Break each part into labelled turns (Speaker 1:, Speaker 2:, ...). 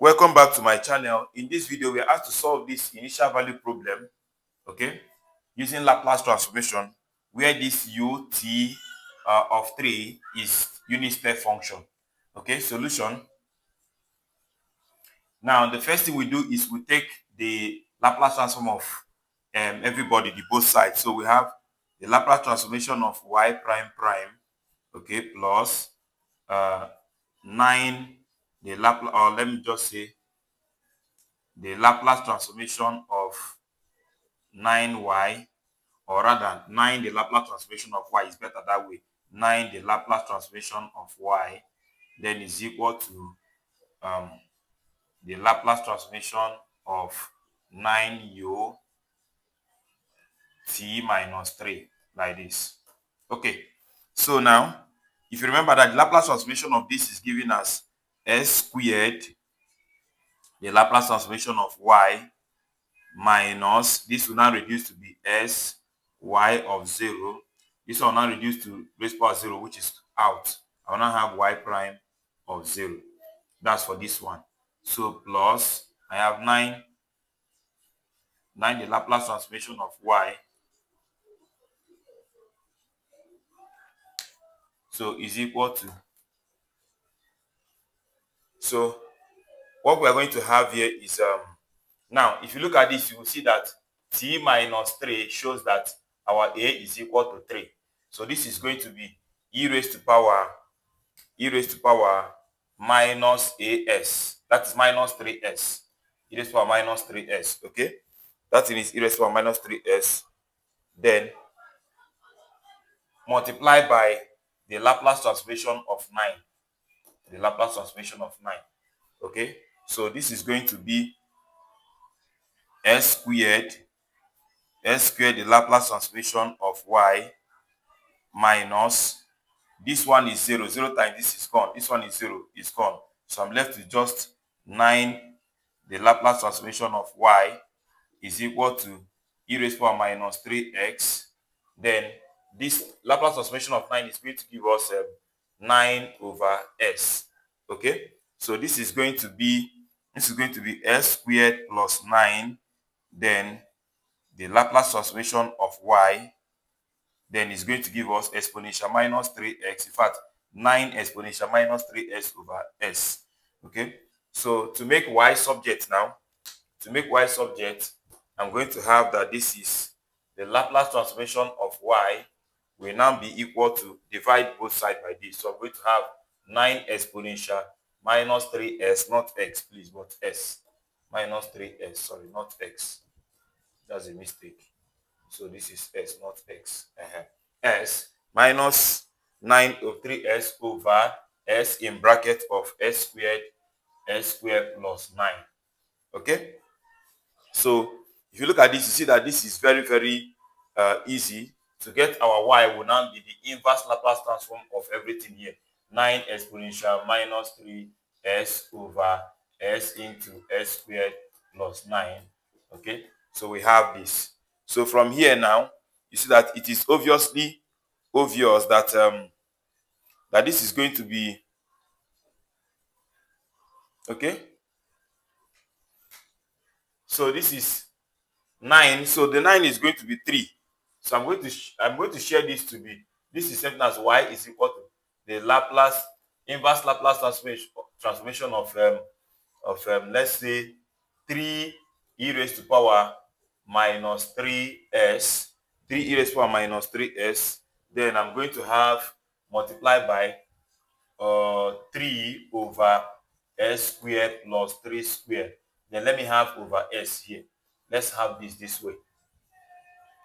Speaker 1: Welcome back to my channel. In this video, we are asked to solve this initial value problem, okay, using Laplace transformation, where this ut of 3 is unit step function. Okay, solution. Now, the first thing we do is we take the Laplace transform of everybody, the both sides. So we have the Laplace transformation of y prime prime, okay, plus 9, the Laplace, or let me just say the Laplace transformation of 9y, or rather 9 the Laplace transformation of y is better that way. 9 the Laplace transformation of y then is equal to the Laplace transformation of 9u t minus 3, like this. Okay, so now if you remember that the Laplace transformation of this is giving us s squared, the Laplace transformation of y minus, this will now reduce to be s y of 0. This will now reduce to raised power 0, which is out. I will now have y prime of 0. That's for this one. So plus, I have 9 the Laplace transformation of y. So is equal to, so what we are going to have here is, now if you look at this, you will see that t minus 3 shows that our a is equal to 3. So this is going to be e raised to power minus as. That is minus 3s. E raised to power minus 3s. Okay, that is e raised to power minus 3s. Then multiply by the Laplace transformation of 9. The Laplace transformation of 9. Okay, so this is going to be s squared, the Laplace transformation of y minus, this one is 0. 0 times this is gone. This one is 0, is gone. So I'm left with just 9 the Laplace transformation of y is equal to e raised to power minus 3x. Then this Laplace transformation of 9 is going to give us 9 over s. Okay, so this is going to be s squared plus 9, then the Laplace transformation of y, then is going to give us exponential minus 3x. In fact, 9 exponential minus 3s over s. Okay, so to make y subject now, I'm going to have that this is the Laplace transformation of y will now be equal to, divide both sides by this. So I'm going to have 9 exponential minus 3s, not x please, but s, minus 3s, sorry, not x. That's a mistake. So this is s, not x. S minus 9 of 3s over s in bracket of s squared plus 9. Okay, so if you look at this, you see that this is very, very easy. To get our y will now be the inverse Laplace transform of everything here. 9 exponential minus 3s over s into s squared plus 9. Okay, so we have this. So from here now, you see that it is obviously obvious that that this is going to be, okay, so this is 9, so the 9 is going to be 3. So I'm going to share this to be, this is something as y is equal to the Laplace, inverse Laplace transformation of let's say 3 e raised to power minus 3s, 3 e raised to power minus 3s. Then I'm going to have multiply by 3 over s squared plus 3 squared. Then let me have over s here. Let's have this way.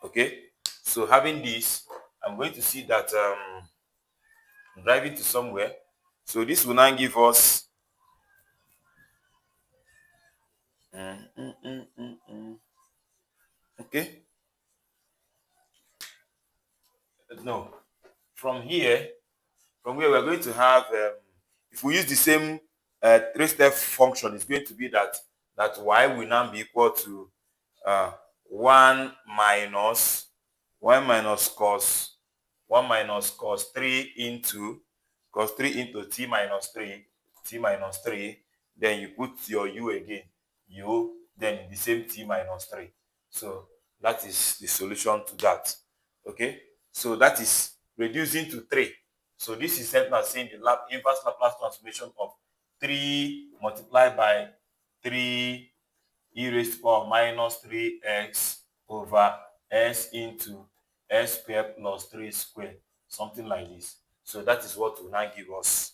Speaker 1: Okay, so having this, I'm going to see that I'm driving to somewhere. So this will now give us okay, no, from here we're going to have, if we use the same three-step function, it's going to be that y will now be equal to 1 minus cos 3 into t minus 3, then you put your u again, u, then the same t minus 3. So that is the solution to that. Okay, so that is reducing to 3. So this is set as saying the inverse Laplace transformation of 3 multiplied by 3 e raised to power minus 3x over s into s squared plus 3 squared, something like this. So that is what will now give us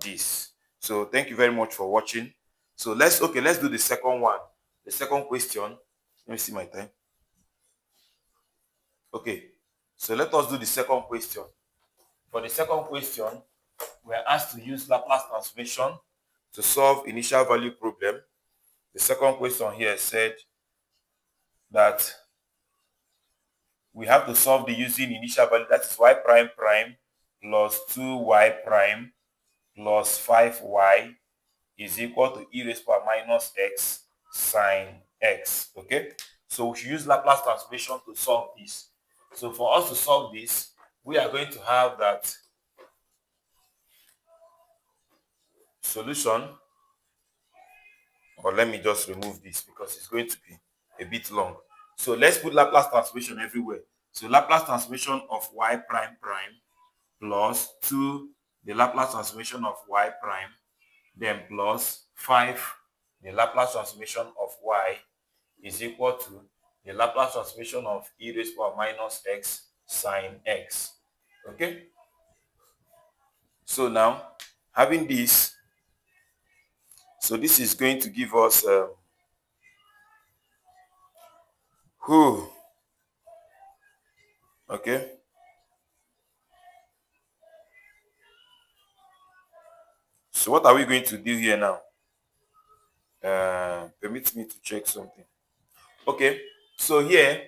Speaker 1: this. So thank you very much for watching. So let's do the second one. The second question. Let me see my time. Okay, so let us do the second question. For the second question, we are asked to use Laplace transformation to solve initial value problem. The second question here said that we have to solve the using initial value, that is y prime prime plus 2y prime plus 5y is equal to e raised to power minus x sine x. Okay, so we should use Laplace transformation to solve this. So for us to solve this, we are going to have that solution, or let me just remove this because it's going to be a bit long. So let's put Laplace transformation everywhere. So Laplace transformation of y prime prime plus 2 the Laplace transformation of y prime, then plus 5 the Laplace transformation of y is equal to the Laplace transformation of e raised to power minus x sine x. Okay, so now having this, so this is going to give us okay, so what are we going to do here now? Permit me to check something. Okay, so here,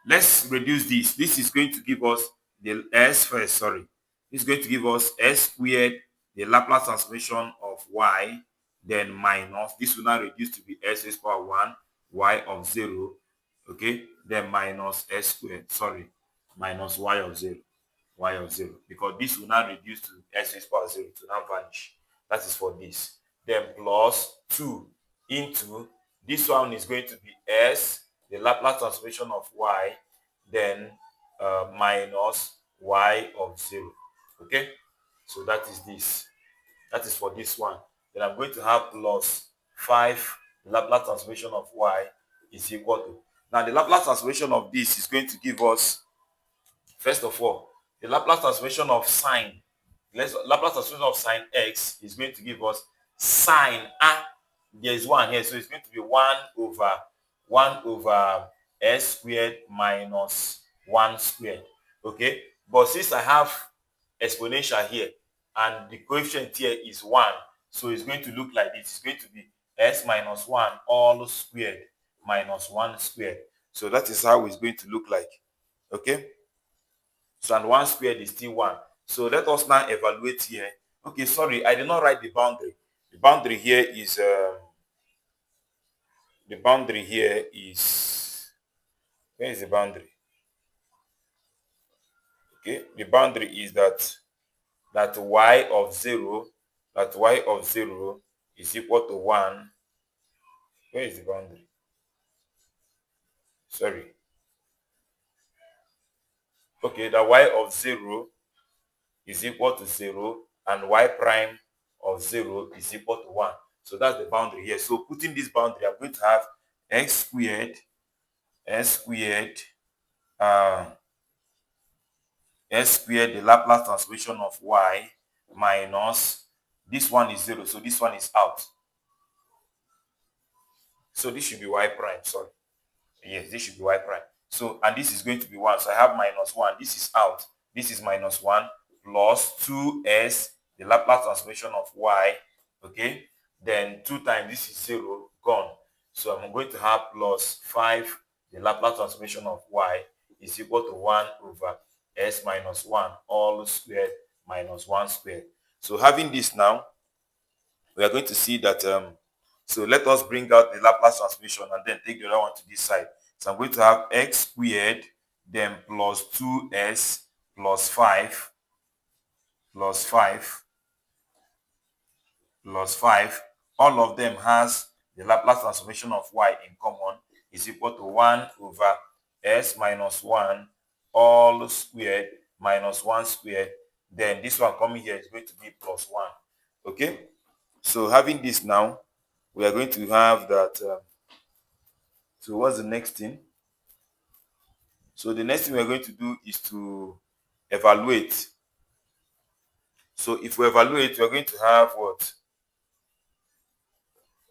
Speaker 1: let's reduce this. This is going to give us the s first, sorry. This is going to give us s squared, the Laplace transformation of y, then minus, this will now reduce to be s raised to power 1, y of 0, okay, then minus s squared, sorry, minus y of 0, because this will now reduce to s raised to power 0 to now vanish. That is for this. Then plus 2 into, this one is going to be s, the Laplace transformation of y, then minus y of 0. Okay, so that is this. That is for this one. Then I'm going to have plus 5 Laplace transformation of y is equal to. Now the Laplace transformation of this is going to give us, first of all, the Laplace transformation of sine. Laplace transformation of sine x is going to give us sine there is 1 here, so it's going to be 1 over s squared minus 1 squared. Okay, but since I have exponential here and the coefficient here is 1, so it's going to look like this. It's going to be s minus 1 all squared minus 1 squared. So that is how it's going to look like. Okay, so and 1 squared is still 1. So let us now evaluate here. Okay, sorry, I did not write the boundary. The boundary here is where is the boundary? Okay, the boundary is that y of 0 is equal to 1. Where is the boundary? Sorry. Okay, that y of 0 is equal to 0 and y prime of 0 is equal to 1. So that's the boundary here. So putting this boundary, I'm going to have s squared, the Laplace transformation of y minus, this one is 0, so this one is out. So this should be y prime, sorry. Yes, this should be y prime. So, and this is going to be 1. So I have minus 1. This is out. This is minus 1 plus 2s, the Laplace transformation of y. Okay. Then 2 times this is 0, gone. So I'm going to have plus 5, the Laplace transformation of y is equal to 1 over s minus 1 all squared minus 1 squared. So having this now, we are going to see that, so let us bring out the Laplace transformation and then take the other one to this side. So I'm going to have x squared, then plus 2s plus 5 plus 5 all of them has the Laplace transformation of y in common, is equal to 1 over s minus 1 all squared minus 1 squared. Then this one coming here is going to be plus 1. Okay, so having this now, we are going to have that. So what's the next thing? So the next thing we're going to do is to evaluate. So if we evaluate, we're going to have what?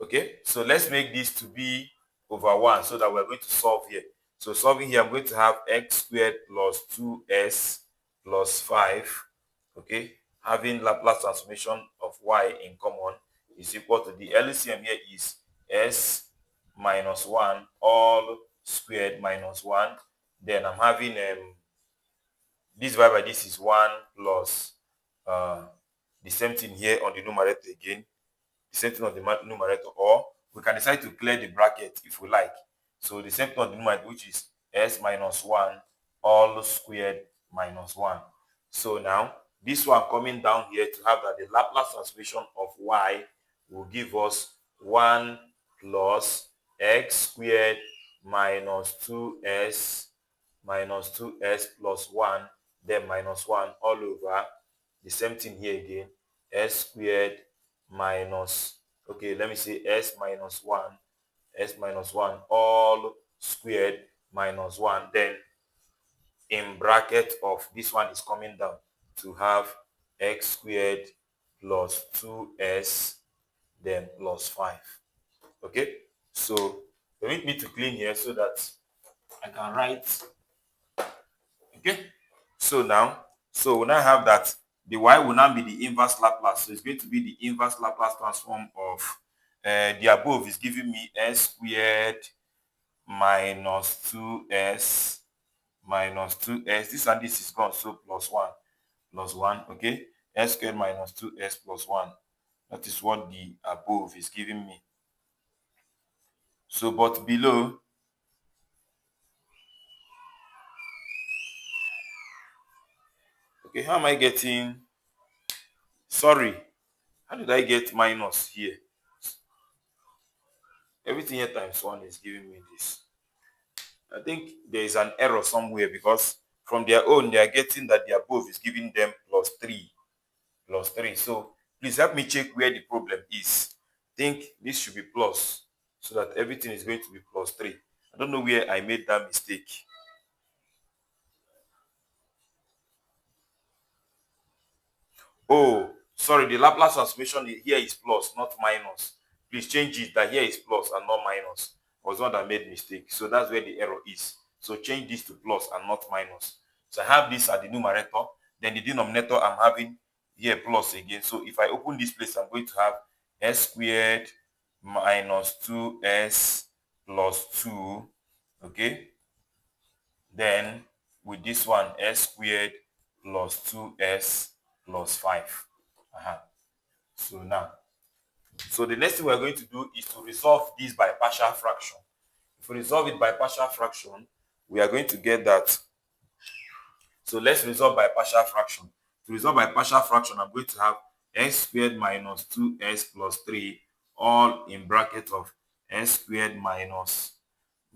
Speaker 1: Okay, so let's make this to be over 1 so that we're going to solve here. So solving here, I'm going to have x squared plus 2s plus 5. Okay, having Laplace transformation of y in common is equal to the LCM here is s minus 1 all squared minus 1. Then I'm having this divided by this is 1 plus the same thing here on the numerator again, the same thing on the numerator, or we can decide to clear the bracket if we like. So the same thing on the numerator, which is s minus 1 all squared minus 1. So now this one coming down here to have that the Laplace transformation of y will give us 1 plus x squared minus 2s plus 1, then minus 1 all over the same thing here again, s squared minus, okay, let me say s minus 1 all squared minus 1. Then in bracket of this one is coming down to have x squared plus 2s then plus 5. Okay, so permit me to clean here so that I can write. Okay, so we now have that the y will now be the inverse Laplace. So it's going to be the inverse Laplace transform of the above is giving me s squared minus 2s minus 2s. This and this is gone, so plus 1. Okay, s squared minus 2s plus 1. That is what the above is giving me. So but below, okay, how am I getting, sorry, how did I get minus here? Everything here times 1 is giving me this. I think there is an error somewhere because from their own, they are getting that the above is giving them plus 3. So please help me check where the problem is. I think this should be plus so that everything is going to be plus 3. I don't know where I made that mistake. Oh, sorry, the Laplace transformation here is plus, not minus. Please change it that here is plus and not minus. I was the one that made mistake. So that's where the error is. So change this to plus and not minus. So I have this at the numerator. Then the denominator I'm having here plus again. So if I open this place, I'm going to have s squared minus 2s plus 2. Okay. Then with this one, s squared plus 2s plus 5. So the next thing we're going to do is to resolve this by partial fraction. If we resolve it by partial fraction, we are going to get that. So let's resolve by partial fraction. To resolve by partial fraction, I'm going to have s squared minus 2s plus 3 all in bracket of s squared minus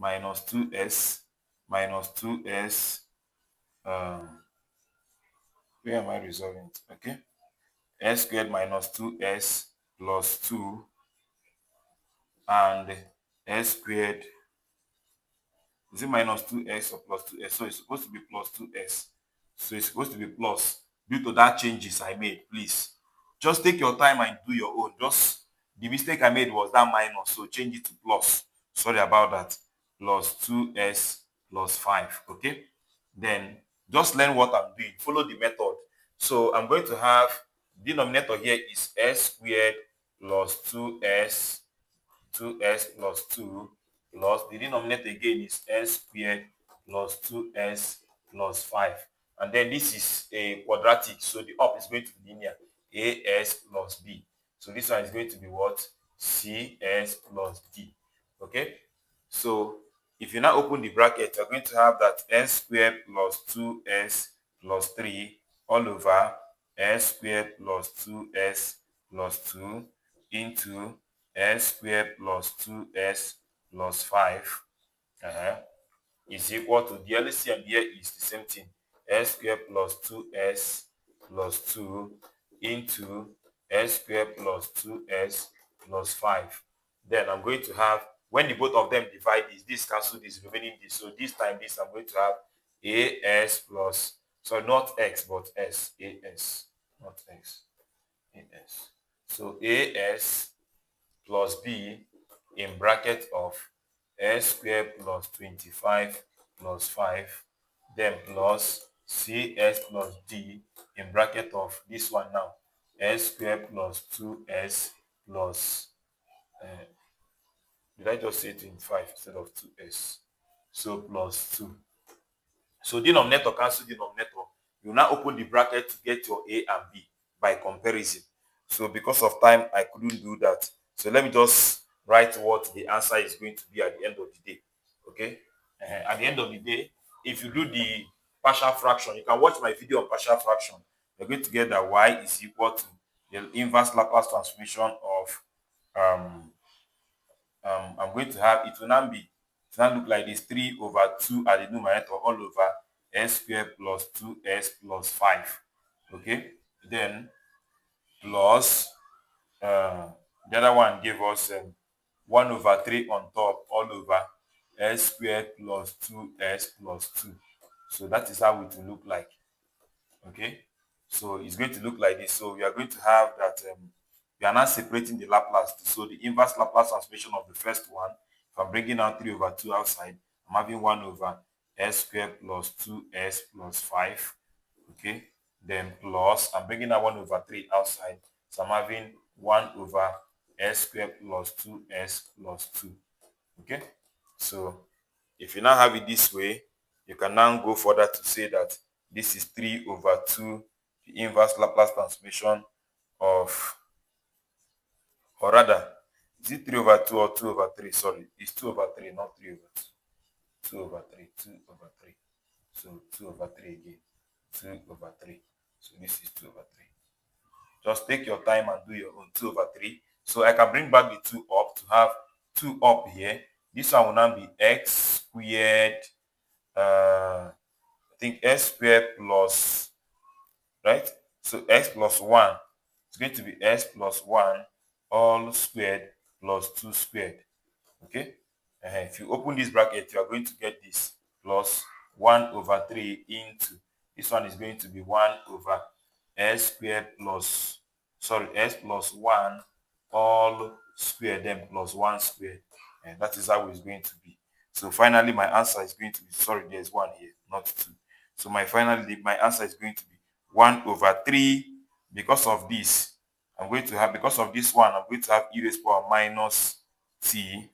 Speaker 1: 2s minus 2s. Where am I resolving it? Okay. S squared minus 2s plus 2 and s squared, is it minus 2s or plus 2s? So it's supposed to be plus 2s. So it's supposed to be plus due to that changes I made. Please just take your time and do your own. Just the mistake I made was that minus, so change it to plus. Sorry about that. Plus 2s plus 5. Okay, then just learn what I'm doing. Follow the method. So I'm going to have denominator here is s squared plus 2s plus 2 plus the denominator again is s squared plus 2s plus 5. And then this is a quadratic, so the up is going to be linear, as plus b. So this one is going to be what? cs plus d. Okay, so if you now open the bracket, you're going to have that s squared plus 2s plus 3 all over s squared plus 2s plus 2 into s squared plus 2s plus 5 is equal to, the LCM here is the same thing, s squared plus 2s plus 2 into s squared plus 2s plus 5. Then I'm going to have, when the both of them divide this cancel this, remaining this. So this time this, I'm going to have as plus, so not x but s, as, not x, as. So as plus b in bracket of s squared plus 25 plus 5, then plus cs plus d in bracket of this one now, s squared plus 2s plus, did I just say 25 instead of 2s? So plus 2. So denominator cancel denominator. You now open the bracket to get your a and b by comparison. So because of time, I couldn't do that. So let me just write what the answer is going to be at the end of the day. Okay? At the end of the day, if you do the partial fraction, you can watch my video on partial fraction. You're going to get that y is equal to the inverse Laplace transformation of um, I'm going to have, it will now be, it will now look like this, 3 over 2 at the numerator all over s squared plus 2s plus 5. Okay, then plus the other one gave us 1 over 3 on top all over s squared plus 2s plus 2. So that is how it will look like. Okay, so it's going to look like this. So we are going to have that we are now separating the Laplace. So the inverse Laplace transformation of the first one, if I'm bringing out 3 over 2 outside, I'm having 1 over s squared plus 2s plus 5. Okay, then plus, I'm bringing out 1 over 3 outside, so I'm having 1 over s squared plus 2s plus 2. Okay, so if you now have it this way, you can now go further to say that this is 3 over 2, the inverse Laplace transformation of, or rather, is it 3 over 2 or 2 over 3? Sorry, it's 2 over 3, not 3 over 2. 2 over 3, 2 over 3. So 2 over 3 again, 2 over 3. So this is 2 over 3. Just take your time and do your own. 2 over 3. So I can bring back the 2 up to have 2 up here. This one will now be x squared, I think s squared plus, right? So x plus 1 is going to be s plus 1 all squared plus 2 squared. Okay? If you open this bracket, you are going to get this plus 1 over 3 into, this one is going to be 1 over s squared plus, sorry, s plus 1 all squared, then plus 1 squared. And that is how it's going to be. So finally, my answer is going to be, sorry, there's 1 here, not 2. So my answer is going to be 1 over 3. Because of this, I'm going to have, because of this one, I'm going to have e raised power minus t,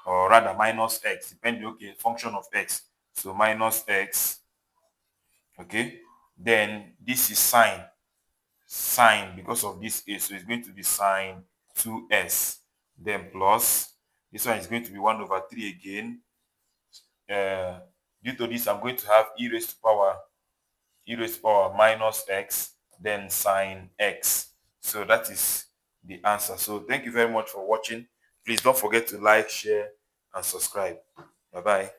Speaker 1: or rather minus x, depending, okay, function of x. So minus x, okay. Then this is sine, because of this a, so it's going to be sine 2s. Then plus, this one is going to be 1 over 3 again. Due to this, I'm going to have e raised to power minus x, then sine x. So that is the answer. So thank you very much for watching. Please don't forget to like, share, and subscribe. Bye bye.